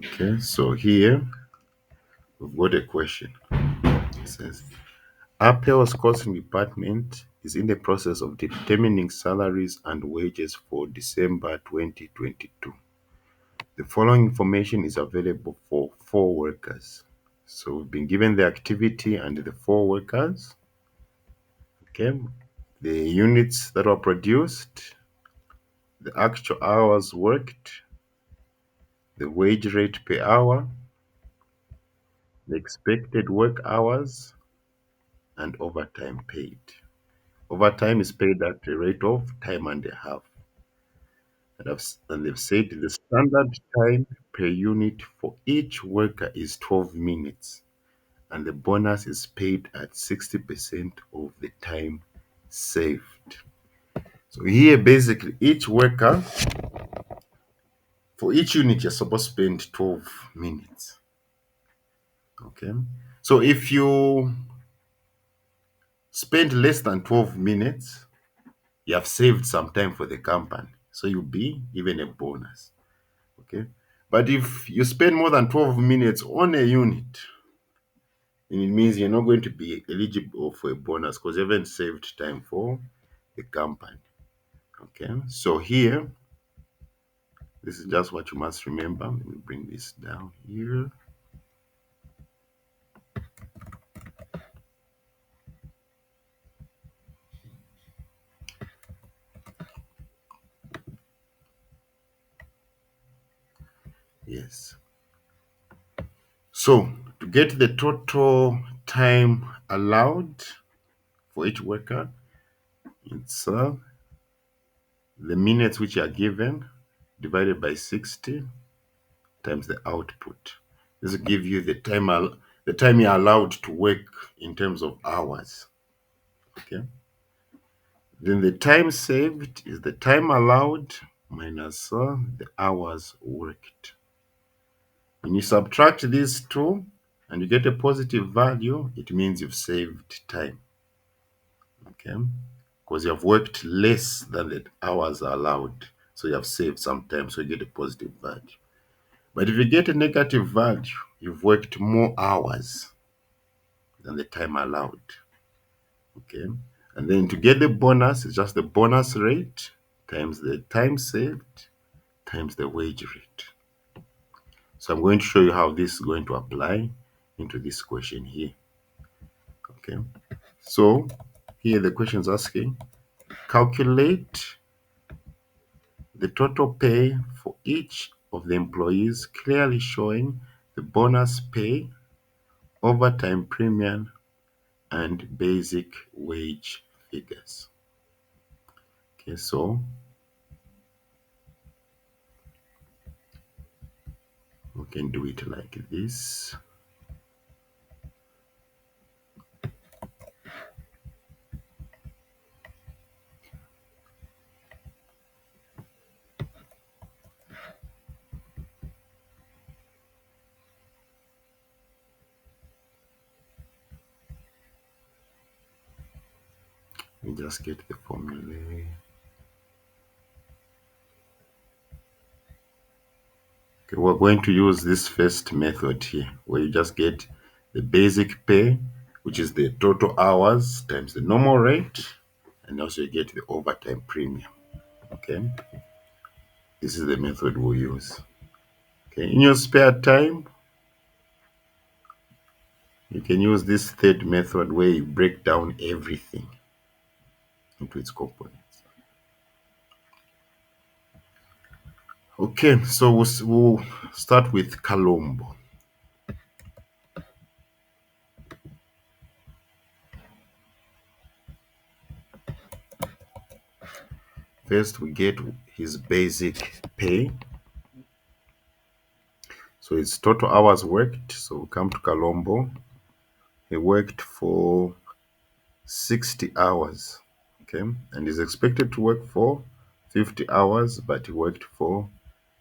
Okay, so here we've got a question. It says Apple's costing department is in the process of determining salaries and wages for December 2022. The following information is available for four workers. So we've been given the activity and the four workers, okay, the units that were produced, the actual hours worked, the wage rate per hour, the expected work hours, and overtime paid. Overtime is paid at a rate of time and a half. And they've said the standard time per unit for each worker is 12 minutes, and the bonus is paid at 60% of the time saved. So here, basically, each worker, for each unit, you're supposed to spend 12 minutes. Okay. So if you spend less than 12 minutes, you have saved some time for the company. So you'll be given a bonus. Okay. But if you spend more than 12 minutes on a unit, then it means you're not going to be eligible for a bonus because you haven't saved time for the company. Okay. So here, this is just what you must remember. Let me bring this down here. Yes. So to get the total time allowed for each worker, it's the minutes which are given divided by 60 times the output. This will give you the time you're allowed to work in terms of hours. Okay. Then the time saved is the time allowed minus the hours worked. When you subtract these two and you get a positive value, it means you've saved time. Okay. Because you have worked less than the hours allowed. So you have saved some time, so you get a positive value. But if you get a negative value, you've worked more hours than the time allowed. Okay. And then to get the bonus, it's just the bonus rate times the time saved times the wage rate. So I'm going to show you how this is going to apply into this question here. Okay. So here the question is asking calculate the total pay for each of the employees, clearly showing the bonus pay, overtime premium, and basic wage figures. Okay, so we can do it like this. We just get the formula. Okay, we're going to use this first method here, where you just get the basic pay, which is the total hours times the normal rate, and also you get the overtime premium. Okay, this is the method we'll use. Okay, in your spare time, you can use this third method where you break down everything into its components. Okay, so we'll start with Colombo. First, we get his basic pay. So it's total hours worked. So we come to Colombo. He worked for 60 hours. Okay, and is expected to work for 50 hours, but he worked for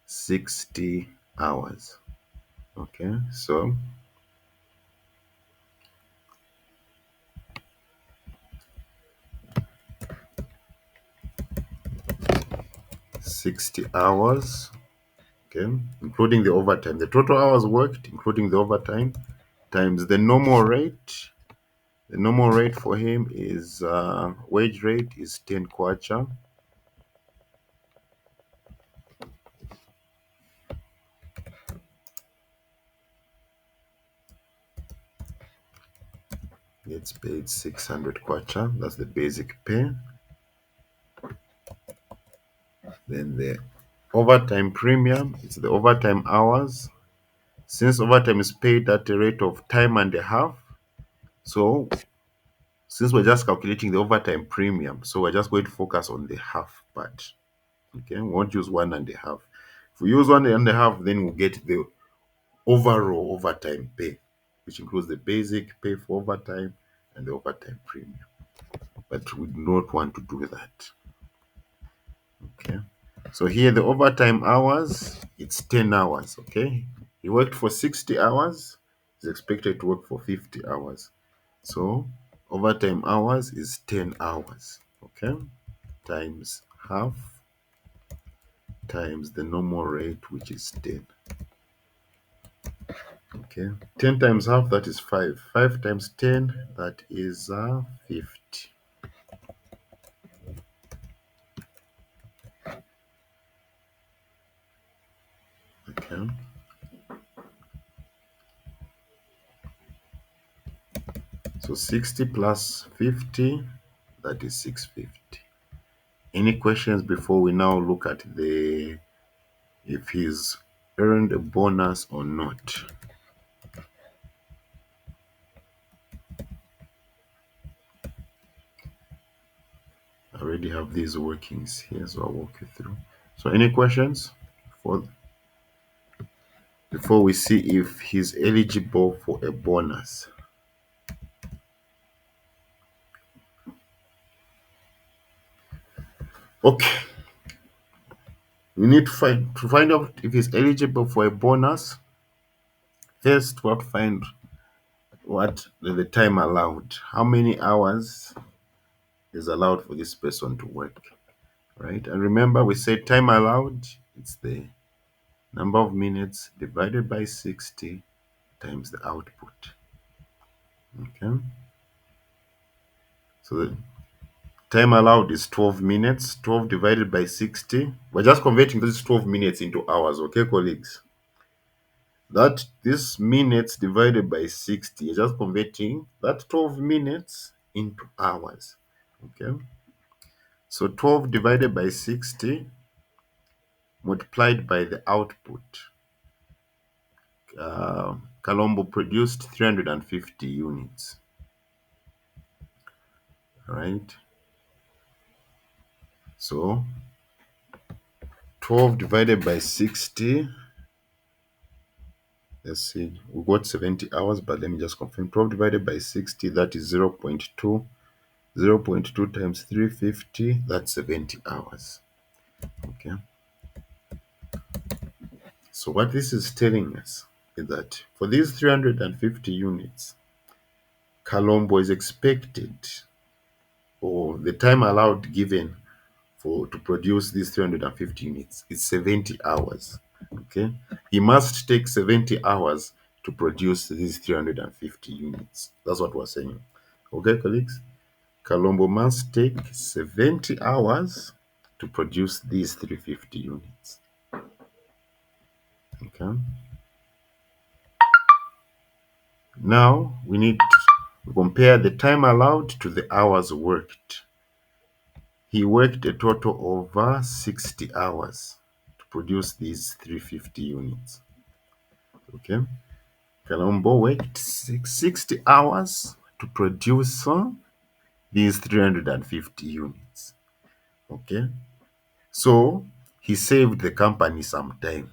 60 hours. Okay, so 60 hours okay, including the overtime. The total hours worked, including the overtime, times the normal rate. The normal rate for him is wage rate is 10 kwacha. Gets paid 600 kwacha. That's the basic pay. Then the overtime premium, it's the overtime hours. Since overtime is paid at a rate of time and a half, so since we're just calculating the overtime premium, so we're just going to focus on the half part. Okay, we won't use 1.5. If we use 1.5, then we'll get the overall overtime pay, which includes the basic pay for overtime and the overtime premium. But we do not want to do that. Okay. So here the overtime hours, it's 10 hours. Okay. He worked for 60 hours. He's expected to work for 50 hours. So overtime hours is 10 hours. Okay. Times half times the normal rate, which is 10. Okay. 10 times half, that is 5. 5 times 10, that is 50. Okay. So 60 plus 50, that is 650. Any questions before we now look at the if he's earned a bonus or not? I already have these workings here, so I'll walk you through. So any questions for before we see if he's eligible for a bonus? Okay, we need to find out if he's eligible for a bonus. First, we have to find what the time allowed. How many hours is allowed for this person to work, right? And remember, we said time allowed. It's the number of minutes divided by 60 times the output. Okay. So the time allowed is 12 minutes. 12 divided by 60. We're just converting those 12 minutes into hours, okay, colleagues? That this minutes divided by 60 is just converting that 12 minutes into hours. Okay. So 12 divided by 60 multiplied by the output. Kalombo produced 350 units. Right. So 12 divided by 60. Let's see, we got 70 hours, but let me just confirm. 12 divided by 60, that is 0.2. 0.2 times 350, that's 70 hours. Okay. So what this is telling us is that for these 350 units, Kalombo is expected, or the time allowed given to produce these 350 units is 70 hours. Okay. He must take 70 hours to produce these 350 units. That's what we're saying. Okay, colleagues? Kalombo must take 70 hours to produce these 350 units. Okay. Now we need to compare the time allowed to the hours worked. He worked a total of 60 hours to produce these 350 units. Okay. Kalombo worked 60 hours to produce these 350 units. Okay. So he saved the company some time.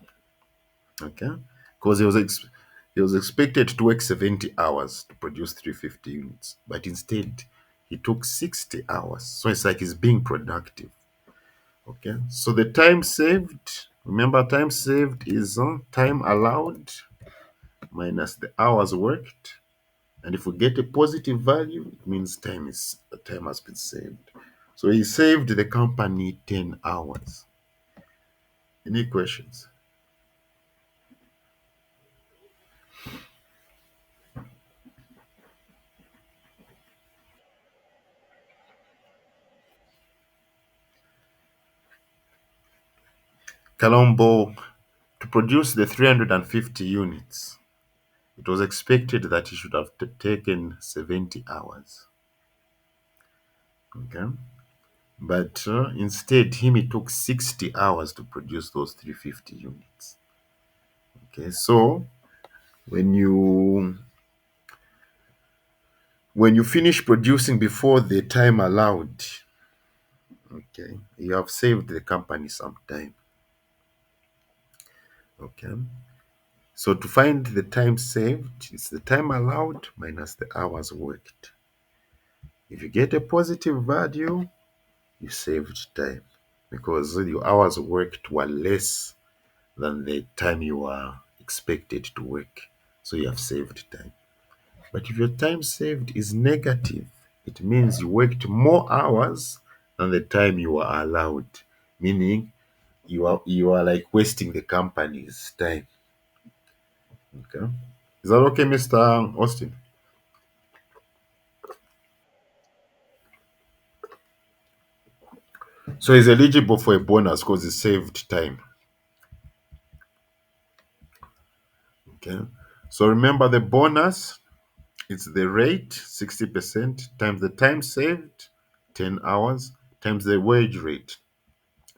Okay. Because he was expected to work 70 hours to produce 350 units, but instead he took 60 hours. So it's like he's being productive. Okay. So the time saved, remember, time saved is time allowed minus the hours worked. And if we get a positive value, it means time has been saved. So he saved the company 10 hours. Any questions? Colombo, to produce the 350 units, it was expected that he should have taken 70 hours. Okay. But instead, him, it took 60 hours to produce those 350 units. Okay. So when you finish producing before the time allowed, okay, you have saved the company some time. Okay. So to find the time saved, it's the time allowed minus the hours worked. If you get a positive value, you saved time because your hours worked were less than the time you are expected to work. So you have saved time. But if your time saved is negative, it means you worked more hours than the time you are allowed, meaning you are like wasting the company's time. Okay. Is that okay, Mr. Austin? So he's eligible for a bonus because he saved time. Okay. So remember the bonus, it's the rate, 60%, times the time saved, 10 hours, times the wage rate,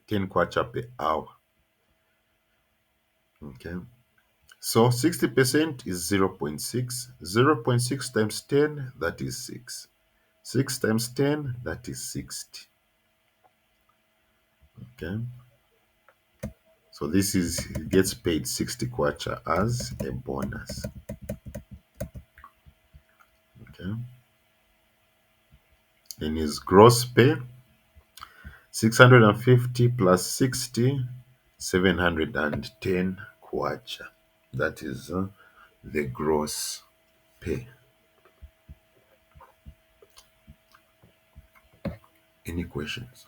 10 kwacha per hour. Okay. So 60% is 0. 0.6. 0.6 times 10, that is 6. 6 times 10, that is 60. Okay. So this is, he gets paid 60 kwacha as a bonus. Okay. In his gross pay, 650 plus 60, 710 kwacha. That is the gross pay. Any questions?